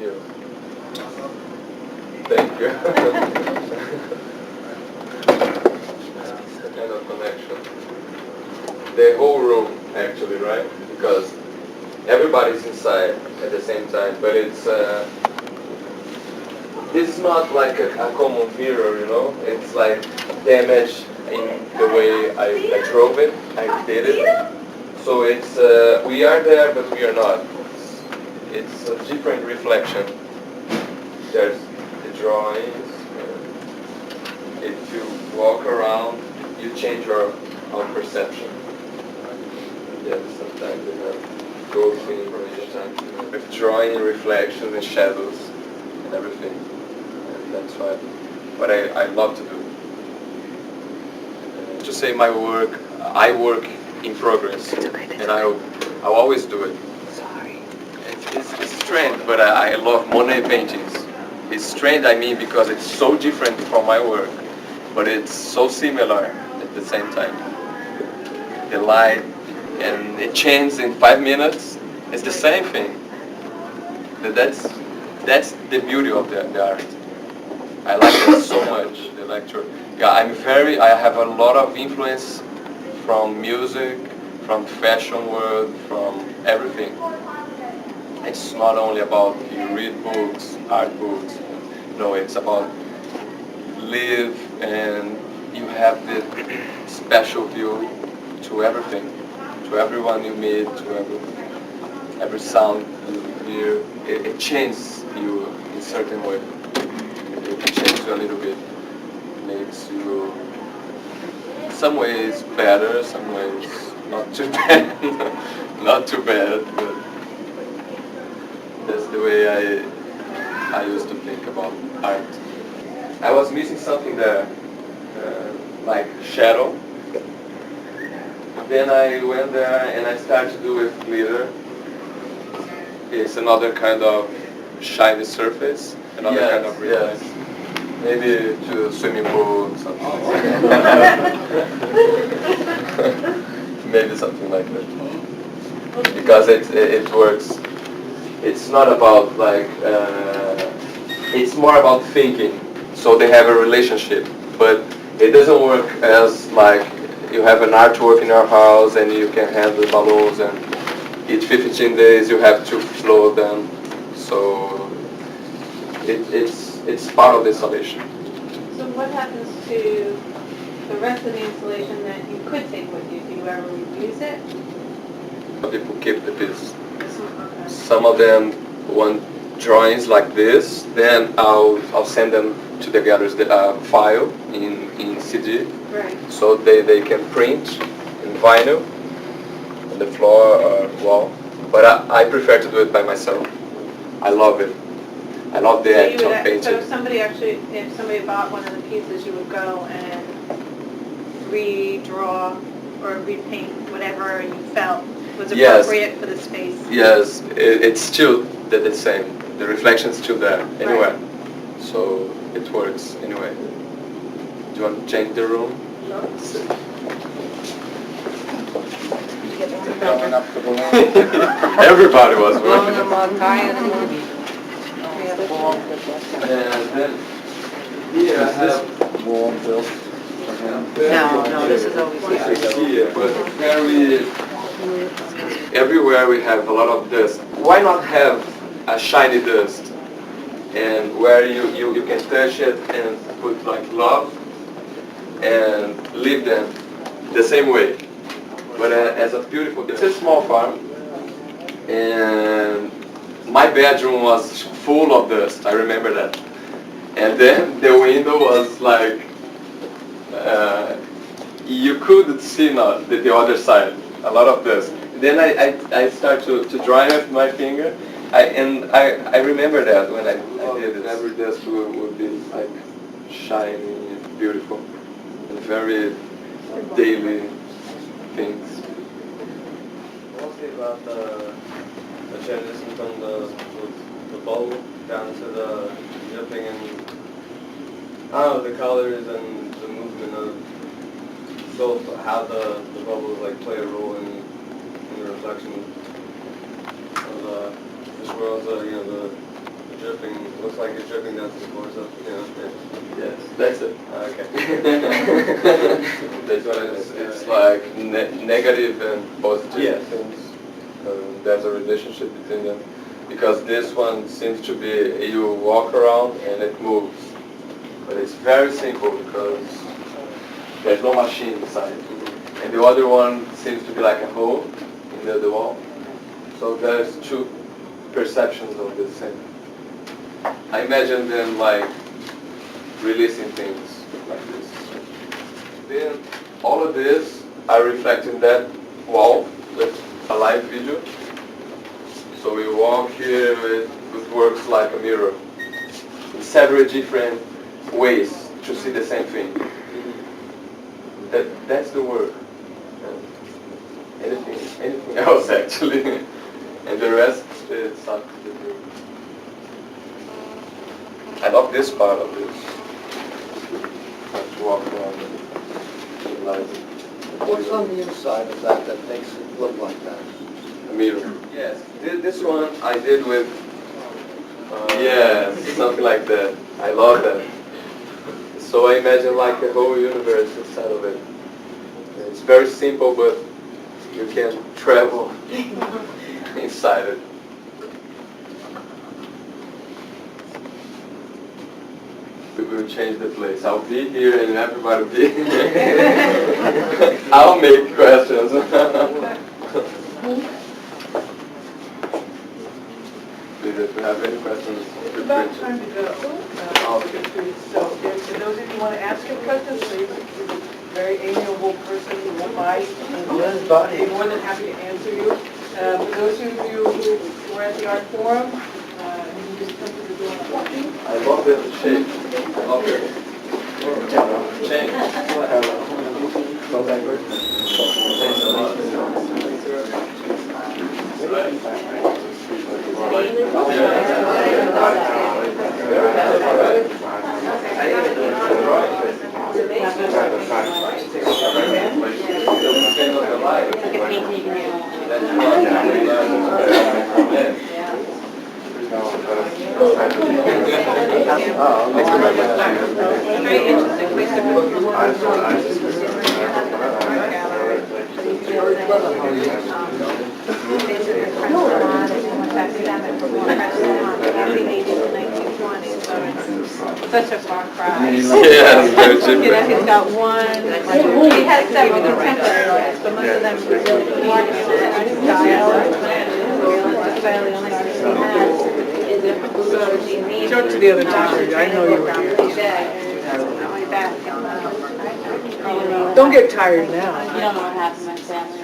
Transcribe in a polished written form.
you. Thank you. It's a kind of connection. The whole room, actually, right? Because everybody's inside at the same time, but it's not like a common mirror, you know? It's like the image in the way I drove it, I did it. So it's, we are there, but we are not. It's a different reflection. There's the drawings. If you walk around, you change your own perception. Yeah, sometimes you have go between information with drawing reflections and shadows and everything. And that's what I love to do. To say my work, I work in progress, and I'll always do it. Sorry. It's strange, but I love Monet paintings. It's strange, I mean, because it's so different from my work, but it's so similar at the same time. The light, and it changes in 5 minutes. It's the same thing. That's the beauty of the art. I like it so much, the lecture. Yeah, I have a lot of influence from music, from fashion world, from everything. It's not only about you read books, art books. No, it's about live and you have the special view to everything, to everyone you meet, to every sound you hear. It changes you in a certain way. It changes you a little bit. Makes you some ways better, some ways not too bad. Not too bad, but that's the way I used to think about art. I was missing something there, like shadow. Then I went there and I started to do with glitter. It's another kind of shiny surface, another kind of reflex. Yes. Maybe to a swimming pool, something like that. Maybe something like that. Because it works. It's not about like, it's more about thinking. So they have a relationship, but it doesn't work as like you have an artwork in your house and you can have the balloons and each 15 days you have to float them. So it's part of the installation. So what happens to the rest of the installation that you could take with you? Do you ever reuse it? People keep the piece. Okay. Some of them want drawings like this, then I'll send them to the galleries file in CD, Right. so they can print in vinyl on the floor or wall. But I prefer to do it by myself. I love it. I love the act of painting. So if somebody bought one of the pieces, you would go and redraw or repaint whatever you felt was appropriate for the space. Yes, it's still the same. The reflection is still there anyway. Right. So it works anyway. Do you want to change the room? No. Everybody was working. And then here I have warm bill. No, this is always here, but everywhere we have a lot of dust. Why not have a shiny dust? And where you can touch it and put like love and leave them the same way. But as a beautiful, it's a small farm, and my bedroom was full of dust. I remember that. And then the window was like, you couldn't see the other side, a lot of dust. Then I started to dry with my finger, I remember that when I did it. Every dust would be like shiny and beautiful, and very daily things. Mostly about the transition from the bowl down to the dipping and the colors and the movement of both, how the bubbles like play a role in the reflection of this world, the Looks like you're dripping down to the floor, so, you know. Yes, that's it. Okay. That's what it is. It's like negative and positive things. There's a relationship between them. Because this one seems to be, you walk around and it moves. But it's very simple because there's no machine inside. And the other one seems to be like a hole in the wall. So there's two perceptions of the same. I imagine them like releasing things like this. Then all of this I reflect in that wall with a live video. So we walk here, it works like a mirror in several different ways to see the same thing. That's the work. Anything else actually. And the rest is up to the group. I love this part of this. To walk around and realize it. What's on the inside of that that makes it look like that? A mirror. Yes. This one I did with, yes, something like that. I love that. So I imagine like a whole universe inside of it. It's very simple, but you can travel inside it. We will change the place. I'll be here and everybody will be here. I'll make questions. Please, if you have any questions, It's about time to go. So for those of you who want to ask your questions, he's a very amiable person who won't lie. I'd be more than happy to answer you. For those of you who were at the art forum, you can just come to the door and walk in. I love the shape. I love it. Change. Go backward. Change a lot. Very interesting place to Such a far cry. Yes, very You know, different. he's got one, he has several contemporary artists, but most of them are really marked style. Talk to the other teacher. I know you were here. Don't get tired now. You don't know what happened to my family.